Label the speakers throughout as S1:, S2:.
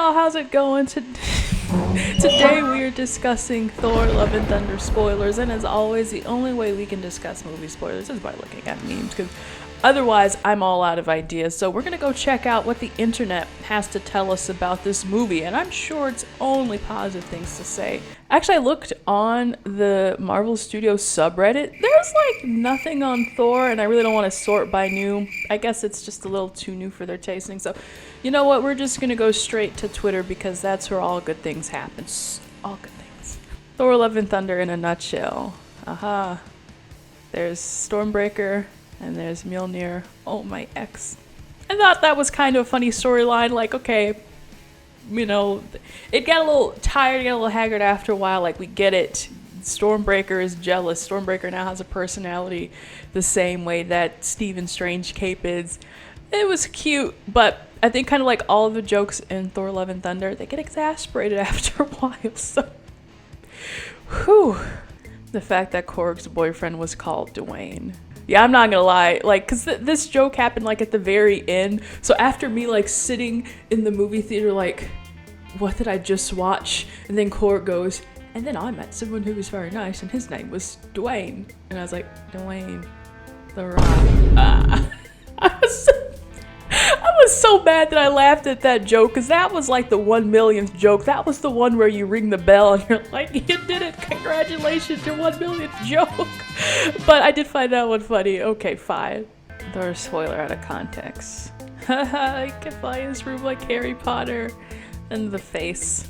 S1: y'all, how's it going? Today we are discussing Thor Love and Thunder spoilers, and as always, the only way we can discuss movie spoilers is by looking at memes, because otherwise I'm all out of ideas. So we're gonna go check out what the internet has to tell us about this movie, and I'm sure it's only positive things to say. Actually, I looked on the Marvel Studios subreddit. There's like nothing on Thor, and I really don't want to sort by new. I guess it's just a little too new for their tasting. So, you know what? We're just gonna go straight to Twitter because that's where all good things happen. All good things. Thor: Love and Thunder in a nutshell. Aha. There's Stormbreaker and there's Mjolnir. Oh, my ex. I thought that was kind of a funny storyline. Like, okay, you know, it got a little tired, got a little haggard after a while. Like, we get it. Stormbreaker is jealous. Stormbreaker now has a personality the same way that Stephen Strange cape is. It was cute, but I think kind of like all of the jokes in Thor: Love and Thunder, they get exasperated after a while. So, whew. The fact that Korg's boyfriend was called Dwayne. Yeah, I'm not gonna lie, like, cause this joke happened like at the very end. So after me like sitting in the movie theater, like, what did I just watch? And then Korg goes, and then I met someone who was very nice, and his name was Dwayne. And I was like, Dwayne, the Rock. I was so mad that I laughed at that joke, because that was like the 1 millionth joke. That was the one where you ring the bell and you're like, you did it, congratulations, your 1 millionth joke. But I did find that one funny. Okay, fine. Throw a spoiler out of context. Haha, he can fly in his room like Harry Potter. And the face.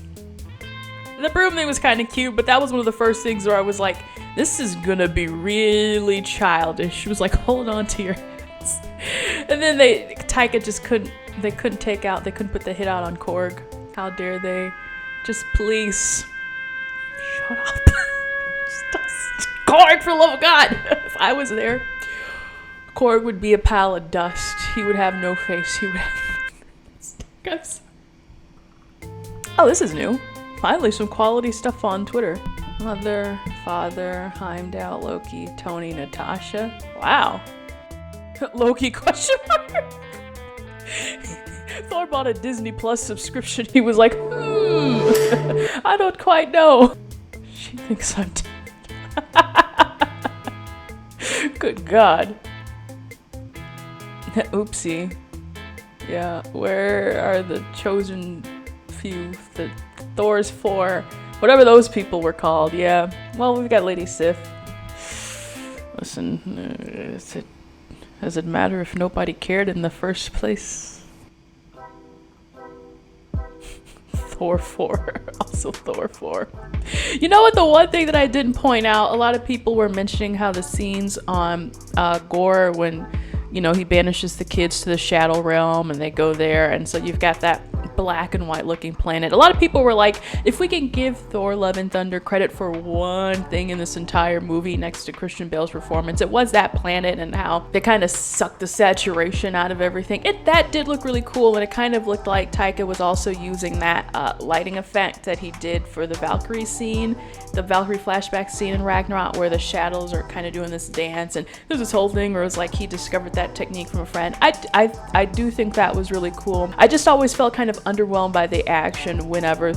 S1: The broom thing was kind of cute, but that was one of the first things where I was like, this is gonna be really childish. She was like, hold on to your hands. And then Taika just couldn't put the hit out on Korg. How dare they? Just please. Shut up. Korg, for the love of God. If I was there, Korg would be a pile of dust. He would have no face. He would have... Oh, this is new. Finally, some quality stuff on Twitter. Mother, father, Heimdall, Loki, Tony, Natasha. Wow. Loki question mark. Thor bought a Disney Plus subscription. He was like, I don't quite know. She thinks I'm dead. Good God. Oopsie. Yeah, where are the chosen few? The Thor's 4. Whatever those people were called, yeah. Well, we've got Lady Sif. Listen, does it matter if nobody cared in the first place? Thor 4. Also Thor 4. You know what, the one thing that I didn't point out, a lot of people were mentioning how the scenes on Gore, when, you know, he banishes the kids to the Shadow Realm and they go there, and so you've got that black and white looking planet. A lot of people were like, if we can give Thor Love and Thunder credit for one thing in this entire movie next to Christian Bale's performance, it was that planet and how they kind of sucked the saturation out of everything. That did look really cool, and it kind of looked like Taika was also using that lighting effect that he did for the Valkyrie scene, the Valkyrie flashback scene in Ragnarok, where the shadows are kind of doing this dance, and there's this whole thing where it was like he discovered that technique from a friend. I do think that was really cool. I just always felt kind of underwhelmed by the action whenever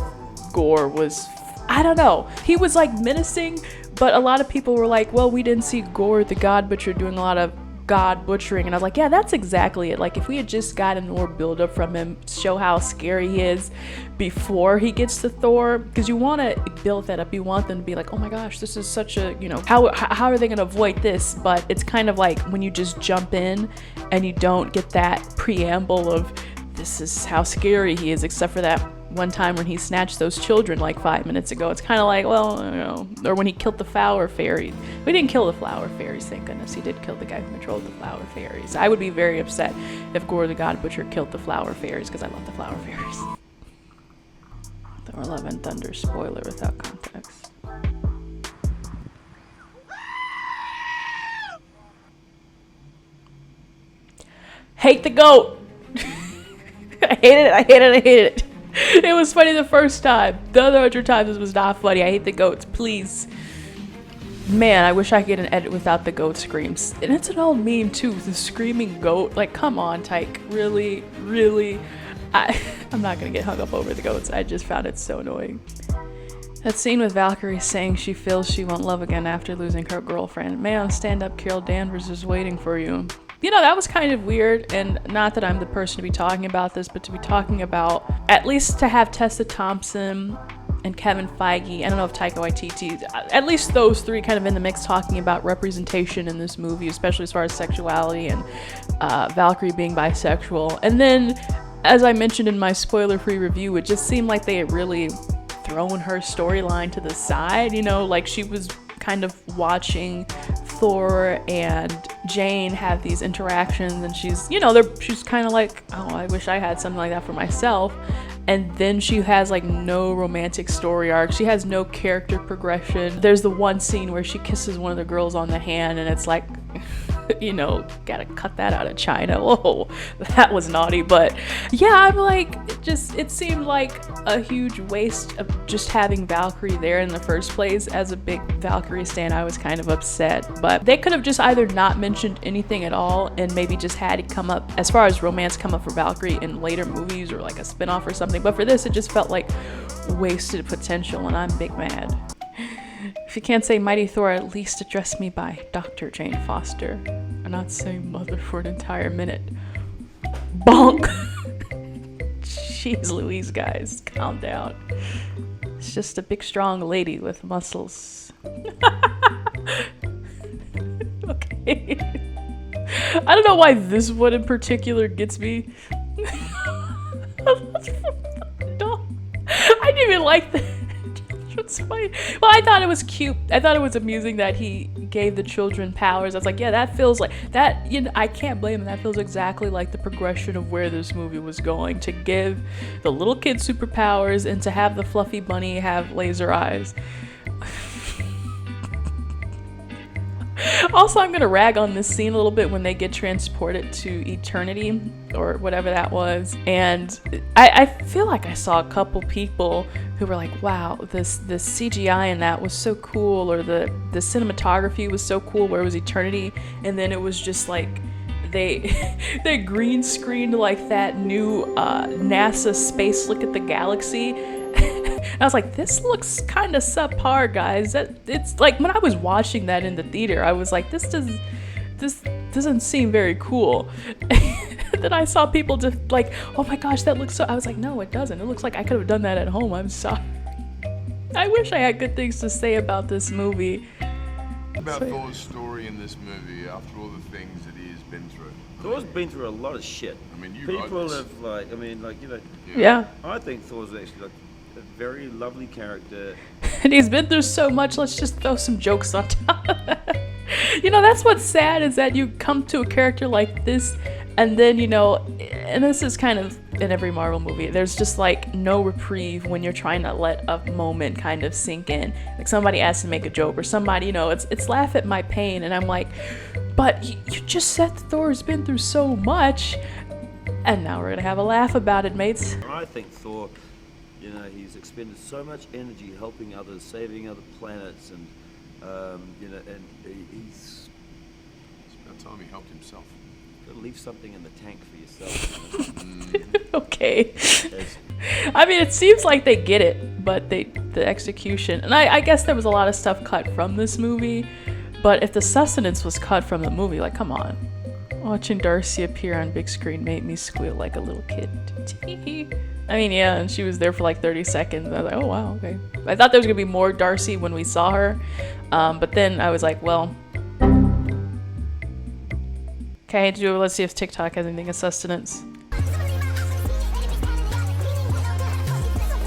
S1: Gore was, I don't know, he was like menacing, but a lot of people were like, well, we didn't see Gore the God Butcher doing a lot of God butchering, and I was like, yeah, that's exactly it. Like, if we had just gotten more build up from him, show how scary he is before he gets to Thor, because you want to build that up. You want them to be like, oh my gosh, this is such a, you know, how are they going to avoid this? But it's kind of like when you just jump in and you don't get that preamble of this is how scary he is, except for that one time when he snatched those children like 5 minutes ago. It's kind of like, well, you know, or when he killed the flower fairy. We didn't kill the flower fairies, thank goodness. He did kill the guy who controlled the flower fairies. I would be very upset if Gore the God Butcher killed the flower fairies, because I love the flower fairies. Thor: Love and Thunder spoiler without context. Hate the goat. I hated it. It was funny the first time. The other 100 times it was not funny. I hate the goats, please. Man, I wish I could get an edit without the goat screams. And it's an old meme too, the screaming goat. Like, come on, Tyke. Really? I'm not gonna get hung up over the goats. I just found it so annoying. That scene with Valkyrie saying she feels she won't love again after losing her girlfriend. Man, stand up, Carol Danvers is waiting for you. You know, that was kind of weird, and not that I'm the person to be talking about this, but to be talking about, at least to have Tessa Thompson and Kevin Feige, I don't know if Taika Waititi, at least those three kind of in the mix talking about representation in this movie, especially as far as sexuality and Valkyrie being bisexual. And then, as I mentioned in my spoiler-free review, it just seemed like they had really thrown her storyline to the side, you know, like she was kind of watching Thor and Jane have these interactions, and she's, you know, she's kind of like, oh, I wish I had something like that for myself. And then she has like no romantic story arc. She has no character progression. There's the one scene where she kisses one of the girls on the hand, and it's like, you know, gotta cut that out of China. Whoa, that was naughty. But yeah, I'm like, it seemed like a huge waste of just having Valkyrie there in the first place. As a big Valkyrie stan, I was kind of upset. But they could have just either not mentioned anything at all and maybe just had it come up, as far as romance come up for Valkyrie in later movies or like a spin-off or something. But for this, it just felt like wasted potential, and I'm big mad. If you can't say Mighty Thor, at least address me by Dr. Jane Foster. And not say mother for an entire minute. Bonk! Jeez Louise, guys. Calm down. It's just a big, strong lady with muscles. Okay. I don't know why this one in particular gets me. No. I didn't even like that. It's funny. Well, I thought it was cute. I thought it was amusing that he gave the children powers. I was like, yeah, that feels like that. You know, I can't blame him. That feels exactly like the progression of where this movie was going, to give the little kid superpowers and to have the fluffy bunny have laser eyes. Also, I'm gonna rag on this scene a little bit when they get transported to eternity or whatever that was, and I feel like I saw a couple people who were like, wow, this CGI in that was so cool, or the cinematography was so cool where it was eternity, and then it was just like they green screened like that new NASA space look at the galaxy. I was like, this looks kind of subpar, guys. It's like, when I was watching that in the theater, I was like, this doesn't seem very cool. Then I saw people just like, oh my gosh, that looks so. I was like, no, it doesn't. It looks like I could have done that at home. I'm sorry. I wish I had good things to say about this movie.
S2: About Thor's story in this movie after all the things that he has been through.
S3: Thor's been through a lot of shit.
S2: I mean,
S3: people have like, I mean, like, you know.
S1: Yeah.
S3: I think Thor's actually like a very lovely character.
S1: And he's been through so much, let's just throw some jokes on top of that. You know, that's what's sad, is that you come to a character like this, and then, you know, and this is kind of in every Marvel movie, there's just like no reprieve when you're trying to let a moment kind of sink in. Like somebody asks to make a joke, or somebody, you know, it's laugh at my pain, and I'm like, but you just said that Thor's been through so much, and now we're gonna have a laugh about it, mates.
S3: I think Thor, you know, he's expended so much energy helping others, saving other planets, and you know, and he's
S2: about time he helped himself.
S3: Gotta leave something in the tank for yourself. You know?
S1: Okay. I mean, it seems like they get it, but the execution, and I guess there was a lot of stuff cut from this movie, but if the sustenance was cut from the movie, like, come on. Watching Darcy appear on big screen made me squeal like a little kid. I mean, yeah, and she was there for like 30 seconds. I was like, oh, wow, okay. I thought there was going to be more Darcy when we saw her, but then I was like, well, okay, let's see if TikTok has anything of sustenance.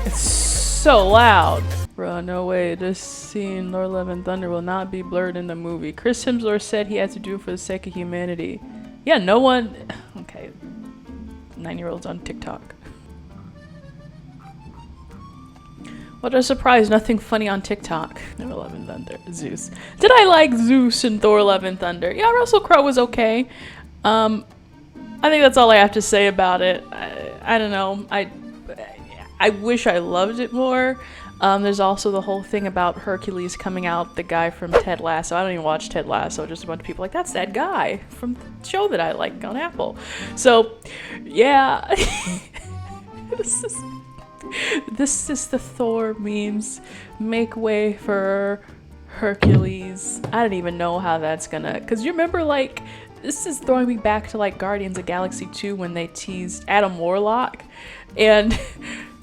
S1: It's so loud. Bro, no way. This scene, Thor Love and Thunder, will not be blurred in the movie. Chris Hemsworth said he had to do it for the sake of humanity. Yeah, no one... Okay. 9-year-olds on TikTok. What a surprise, nothing funny on TikTok. Thor Love and Thunder. Zeus. Did I like Zeus and Thor Love and Thunder? Yeah, Russell Crowe was okay. I think that's all I have to say about it. I don't know. I wish I loved it more. There's also the whole thing about Hercules coming out, the guy from Ted Lasso. I don't even watch Ted Lasso, just a bunch of people like, that's that guy from the show that I like on Apple. So, yeah. This is the Thor memes. Make way for Hercules. I don't even know how that's gonna, because you remember, like, this is throwing me back to like Guardians of Galaxy 2 when they teased Adam Warlock, and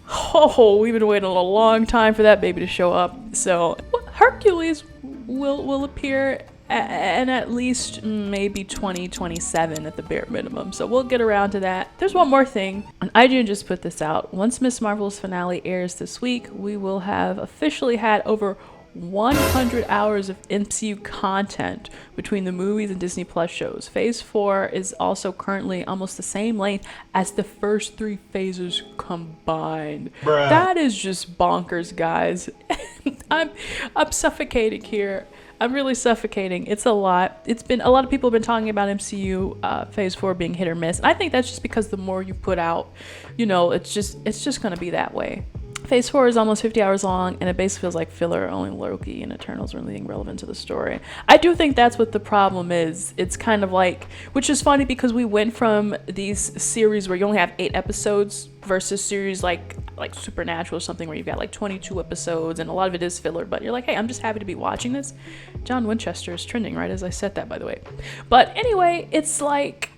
S1: oh, we've been waiting a long time for that baby to show up. So Hercules will appear and at least maybe 2027 at the bare minimum. So we'll get around to that. There's one more thing. And IGN just put this out. Once Miss Marvel's finale airs this week, we will have officially had over 100 hours of MCU content between the movies and Disney Plus shows. Phase 4 is also currently almost the same length as the first 3 phases combined. Bruh. That is just bonkers, guys. I'm suffocating here. I'm really suffocating. It's a lot. It's been, a lot of people have been talking about MCU Phase 4 being hit or miss. I think that's just because the more you put out, you know, it's just gonna be that way. Phase 4 is almost 50 hours long, and it basically feels like filler. Only Loki and Eternals are anything relevant to the story. I do think that's what the problem is. It's kind of like, which is funny because we went from these series where you only have 8 episodes versus series like Supernatural or something where you've got like 22 episodes, and a lot of it is filler, but you're like, hey, I'm just happy to be watching this. John Winchester is trending, right as I said that, by the way. But anyway, it's like,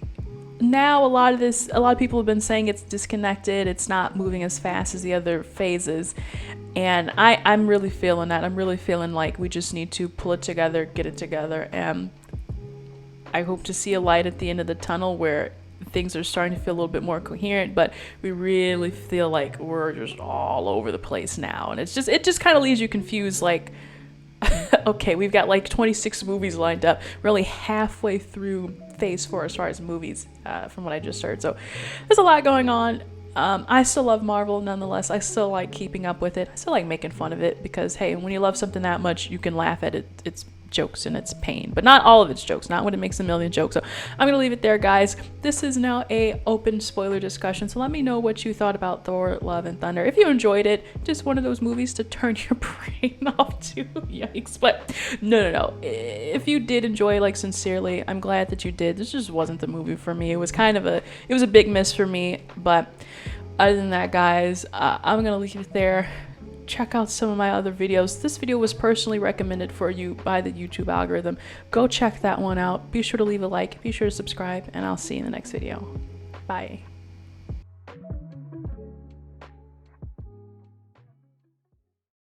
S1: now a lot of people have been saying it's disconnected, it's not moving as fast as the other phases, and I'm really feeling that. I'm really feeling like we just need to pull it together, get it together, and I hope to see a light at the end of the tunnel where things are starting to feel a little bit more coherent, but we really feel like we're just all over the place now, and it just kind of leaves you confused, like, okay, we've got like 26 movies lined up. We're only halfway through Phase 4 as far as movies, from what I just heard. So there's a lot going on. I still love Marvel nonetheless. I still like keeping up with it. I still like making fun of it because, hey, when you love something that much, you can laugh at its jokes and its pain, but not all of its jokes, not when it makes a million jokes. So I'm gonna leave it there, guys. This is now a open spoiler discussion, so let me know what you thought about Thor Love and Thunder. If you enjoyed it, just one of those movies to turn your brain off to. Yikes. But no, if you did enjoy, like, sincerely, I'm glad that you did. This just wasn't the movie for me. It was a big miss for me, but other than that, guys, I'm gonna leave it there. Check out some of my other videos. This video was personally recommended for you by the YouTube algorithm. Go check that one out. Be sure to leave a like, be sure to subscribe, and I'll see you in the next video. Bye.